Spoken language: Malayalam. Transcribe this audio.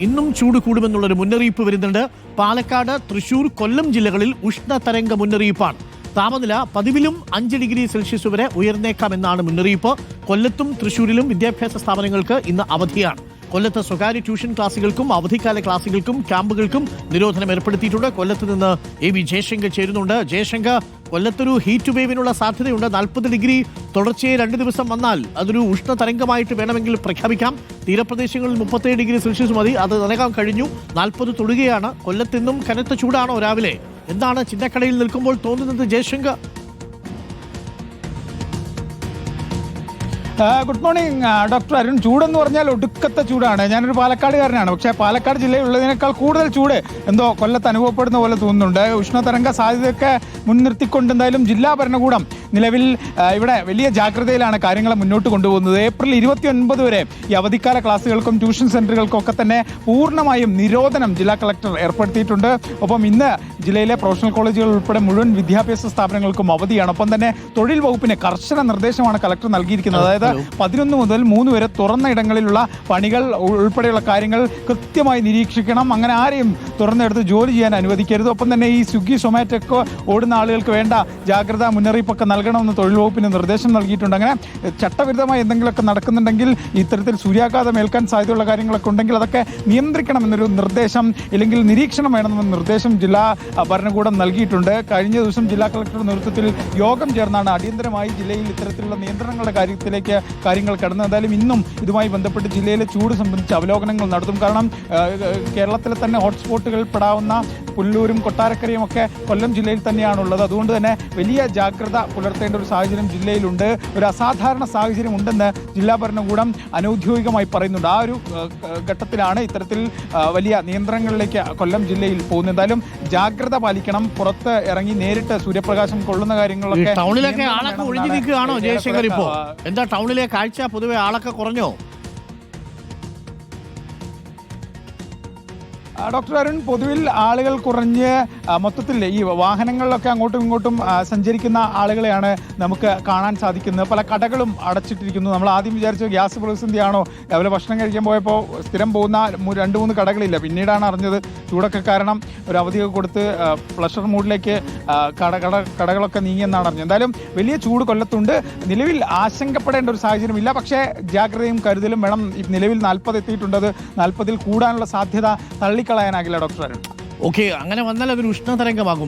ഇന്നും ചൂട് കൂടുമെന്നുള്ളൊരു മുന്നറിയിപ്പ് വരുന്നുണ്ട്. പാലക്കാട്, തൃശൂർ, കൊല്ലം ജില്ലകളിൽ ഉഷ്ണതരംഗ മുന്നറിയിപ്പാണ്. താപനില പതിവിലും 5 ഡിഗ്രി സെൽഷ്യസ് വരെ ഉയർന്നേക്കാമെന്നാണ് മുന്നറിയിപ്പ്. കൊല്ലത്തും തൃശൂരിലും വിദ്യാഭ്യാസ സ്ഥാപനങ്ങൾക്ക് ഇന്ന് അവധിയാണ്. കൊല്ലത്ത് സ്വകാര്യ ട്യൂഷൻ ക്ലാസുകൾക്കും അവധിക്കാല ക്ലാസുകൾക്കും ക്യാമ്പുകൾക്കും നിരോധനം ഏർപ്പെടുത്തിയിട്ടുണ്ട്. കൊല്ലത്ത് നിന്ന് AV ജയശങ്കർ ചേരുന്നുണ്ട്. ജയശങ്കർ, കൊല്ലത്തൊരു ഹീറ്റ് വേവിനുള്ള സാധ്യതയുണ്ട്. 40 ഡിഗ്രി തുടർച്ചയായി 2 ദിവസം വന്നാൽ അതൊരു ഉഷ്ണതരംഗമായിട്ട് വേണമെങ്കിൽ പ്രഖ്യാപിക്കാം. തീരപ്രദേശങ്ങളിൽ 37 ഡിഗ്രി സെൽഷ്യസ് മതി. അത് നനകാൻ കഴിഞ്ഞു. 40 തൊടുകയാണ്. കൊല്ലത്ത് നിന്നും കനത്ത ചൂടാണോ രാവിലെ? എന്താണ് ചിന്നക്കടയിൽ നിൽക്കുമ്പോൾ തോന്നുന്നത് Jayashankar? Good morning doctor Arun. ചൂടെന്ന് പറഞ്ഞാൽ ഒടുക്കത്തെ ചൂടാണ്. ഞാനൊരു പാലക്കാടുകാരനാണ്. പക്ഷേ പാലക്കാട് ജില്ലയിലുള്ളതിനേക്കാൾ കൂടുതൽ ചൂട് എന്തോ കൊല്ലത്ത് അനുഭവപ്പെടുന്ന പോലെ തോന്നുന്നുണ്ട്. ഉഷ്ണതരംഗ സാധ്യതയൊക്കെ മുൻനിർത്തിക്കൊണ്ട് എന്തായാലും ജില്ലാ ഭരണകൂടം നിലവിൽ ഇവിടെ വലിയ ജാഗ്രതയിലാണ് കാര്യങ്ങളെ മുന്നോട്ട് കൊണ്ടുപോകുന്നത്. ഏപ്രിൽ 29 വരെ ഈ അവധിക്കാല ക്ലാസ്സുകൾക്കും ട്യൂഷൻ സെന്ററുകൾക്കും ഒക്കെ തന്നെ പൂർണ്ണമായും നിരോധനം ജില്ലാ കളക്ടർ ഏർപ്പെടുത്തിയിട്ടുണ്ട്. ഒപ്പം ഇന്ന് ജില്ലയിലെ പ്രൊഫഷണൽ കോളേജുകൾ ഉൾപ്പെടെ മുഴുവൻ വിദ്യാഭ്യാസ സ്ഥാപനങ്ങൾക്കും അവധിയാണ്. ഒപ്പം തന്നെ തൊഴിൽ വകുപ്പിന് കർശന നിർദ്ദേശമാണ് കളക്ടർ നൽകിയിരിക്കുന്നത്. അതായത് 11 മുതൽ 3 വരെ തുറന്ന ഇടങ്ങളിലുള്ള പണികൾ ഉൾപ്പെടെയുള്ള കാര്യങ്ങൾ കൃത്യമായി നിരീക്ഷിക്കണം. അങ്ങനെ ആരെയും തുറന്നെടുത്ത് ജോലി ചെയ്യാൻ അനുവദിക്കരുത്. ഒപ്പം തന്നെ ഈ സ്വിഗ്ഗി, സൊമാറ്റോ ഒക്കെ ഓടുന്ന ആളുകൾക്ക് വേണ്ട ജാഗ്രതാ മുന്നറിയിപ്പൊക്കെ നൽകണമെന്ന് തൊഴിൽ വകുപ്പിന് നിർദ്ദേശം നൽകിയിട്ടുണ്ട്. അങ്ങനെ ചട്ടവിരുദ്ധമായി എന്തെങ്കിലുമൊക്കെ നടക്കുന്നുണ്ടെങ്കിൽ ഇത്തരത്തിൽ സൂര്യാഘാതം ഏൽക്കാൻ സാധ്യതയുള്ള കാര്യങ്ങളൊക്കെ ഉണ്ടെങ്കിൽ അതൊക്കെ നിയന്ത്രിക്കണമെന്നൊരു നിർദ്ദേശം, ഇല്ലെങ്കിൽ നിരീക്ഷണം വേണമെന്ന നിർദ്ദേശം ജില്ലാ ഭരണകൂടം നൽകിയിട്ടുണ്ട്. കഴിഞ്ഞ ദിവസം ജില്ലാ കളക്ടറുടെ നേതൃത്വത്തിൽ യോഗം ചേർന്നാണ് അടിയന്തരമായി ജില്ലയിൽ ഇത്തരത്തിലുള്ള നിയന്ത്രണങ്ങളുടെ കാര്യത്തിലേക്ക് കാര്യങ്ങൾ കടന്നു. എന്തായാലും ഇന്നും ഇതുമായി ബന്ധപ്പെട്ട് ജില്ലയിലെ ചൂട് സംബന്ധിച്ച് അവലോകനങ്ങൾ നടത്തും. കാരണം കേരളത്തിലെ തന്നെ ഹോട്ട്സ്പോട്ടുകൾ പെടാവുന്ന പുല്ലൂരും കൊട്ടാരക്കരയും ഒക്കെ കൊല്ലം ജില്ലയിൽ തന്നെയാണുള്ളത്. അതുകൊണ്ട് തന്നെ വലിയ ജാഗ്രത പുലർത്തേണ്ട ഒരു സാഹചര്യം ജില്ലയിലുണ്ട്. ഒരു അസാധാരണ സാഹചര്യം ഉണ്ടെന്ന് ജില്ലാ ഭരണകൂടം അനൗദ്യോഗികമായി പറയുന്നുണ്ട്. ആ ഒരു ഘട്ടത്തിലാണ് ഇത്തരത്തിൽ വലിയ നിയന്ത്രണങ്ങളിലേക്ക് കൊല്ലം ജില്ലയിൽ പോകുന്നത്. എന്തായാലും ജാഗ്രത പാലിക്കണം. പുറത്ത് ഇറങ്ങി നേരിട്ട് സൂര്യപ്രകാശം കൊള്ളുന്ന കാര്യങ്ങളൊക്കെ ടൗണിലൊക്കെ ആളൊക്കെ ഒഴിഞ്ഞു നിൽക്കുകയാണോ ജയശങ്കർ? ഇപ്പോ എന്താ ടൗണിലെ കാഴ്ച? പൊതുവെ ആളൊക്കെ കുറഞ്ഞോ? ഡോക്ടർ അരുൺ, പൊതുവിൽ ആളുകൾ കുറഞ്ഞ് മൊത്തത്തിൽ ഈ വാഹനങ്ങളിലൊക്കെ അങ്ങോട്ടും ഇങ്ങോട്ടും സഞ്ചരിക്കുന്ന ആളുകളെയാണ് നമുക്ക് കാണാൻ സാധിക്കുന്നത്. പല കടകളും അടച്ചിട്ടിരിക്കുന്നു. നമ്മൾ ആദ്യം വിചാരിച്ചു ഗ്യാസ് പ്രതിസന്ധിയാണോ, രാവിലെ ഭക്ഷണം കഴിക്കാൻ പോയപ്പോൾ സ്ഥിരം പോകുന്ന 2-3 കടകളില്ല. പിന്നീടാണ് അറിഞ്ഞത് ചൂടൊക്കെ കാരണം ഒരു അവധിയൊക്കെ കൊടുത്ത് പ്ലഷർ മൂഡിലേക്ക് കടകളൊക്കെ നീങ്ങിയെന്നാണ് അറിഞ്ഞത്. എന്തായാലും വലിയ ചൂട് കൊല്ലത്തുണ്ട്. നിലവിൽ ആശങ്കപ്പെടേണ്ട ഒരു സാഹചര്യമില്ല. പക്ഷേ ജാഗ്രതയും കരുതലും വേണം. നിലവിൽ 40 എത്തിയിട്ടുണ്ട്. അത് 40-ൽ കൂടാനുള്ള സാധ്യത തള്ളിക്കളയാനാകില്ല ഡോക്ടർ അരുൺ. ഓക്കെ, അങ്ങനെ വന്നാൽ അതൊരു ഉഷ്ണതരംഗമാകും.